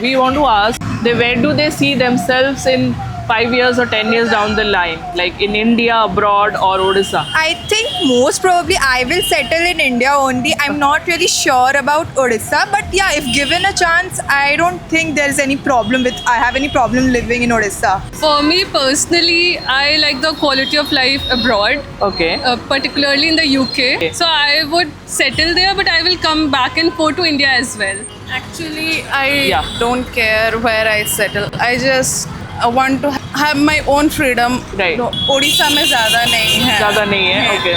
we want to ask, where do they see themselves in 5 years or 10 years down the line, like in India, abroad, or Odisha? I think most probably I will settle in India only. I'm not really sure about Odisha, but yeah, if given a chance, I don't think there's any problem with. I have any problem living in Odisha. For me personally, I like the quality of life abroad, Okay. particularly in the UK. So I would settle there, but I will come back and forth to India as well. Actually, I Yeah. don't care where I settle. I just want to have my own freedom. Right. No, Odisha में ज़्यादा नहीं है. ज़्यादा नहीं है, okay.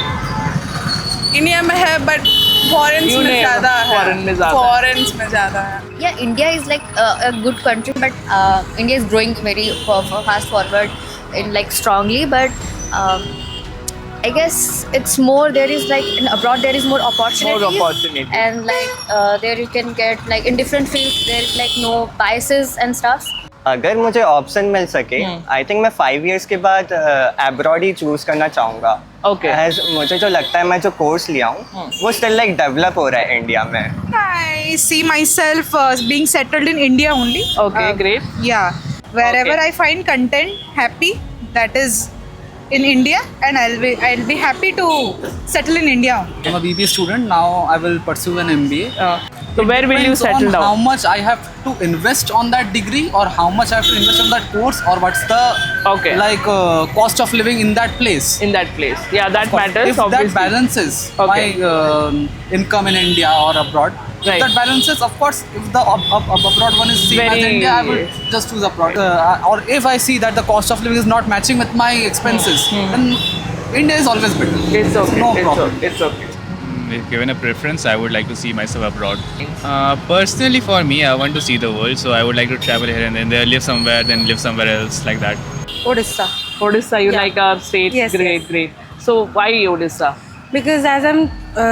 India में है, but foreigns You में know, ज़्यादा है. foreign में ज़्यादा है. Foreigns में ज़्यादा है. Yeah, India is like a good country, but India is growing very fast forward in like strongly. But I guess it's more. There is like in abroad there is more opportunities. More opportunity. And like there you can get like in different fields there is like no biases and stuff. अगर मुझे option मिल सके I think मैं 5 years के बाद abroad ही choose करना चाहूँगा. Okay. As मुझे जो लगता है मैं जो कोर्स लिया हूँ वो स्टिल लाइक डेवलप हो रहा है इंडिया में. I see myself being settled in India only. Okay, great. Yeah, wherever Okay. I find content, happy, that is in India, and I'll be happy to settle in India. I'm a BBA student. Now I will pursue an MBA. So where will you Depends settle on down? how much I have to invest on that degree, or how much I have to invest on that course, or what's the Okay. cost of living in that place. In that place, yeah, that matters. If obviously. that balances Okay. my income in India or abroad, Right. if that balances, of course, if the abroad one is same as Very- India, I will just choose abroad. Or if I see that the cost of living is not matching with my expenses, then India is always better. It's okay. No it's problem. okay. It's okay. If given a preference, I would like to see myself abroad. Personally, for me, I want to see the world, so I would like to travel here and then live somewhere, then live somewhere else, like that. Odisha, Odisha, you Yeah. like our state? Yes, Great, yes. great. So why Odisha? because as I'm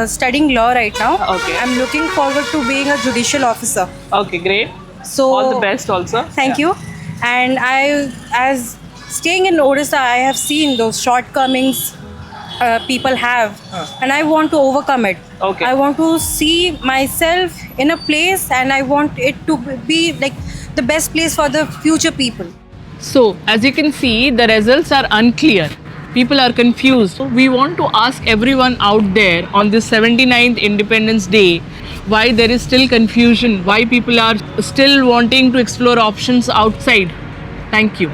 studying law right now, Okay. I'm looking forward to being a judicial officer. Okay, great. So All the best also. Thank you. And as staying in Odisha, I have seen those shortcomings people have, and I want to overcome it. Okay. I want to see myself in a place, and I want it to be like the best place for the future people. So, as you can see, the results are unclear. People are confused. So, we want to ask everyone out there on this 79th Independence Day why there is still confusion, why people are still wanting to explore options outside. Thank you.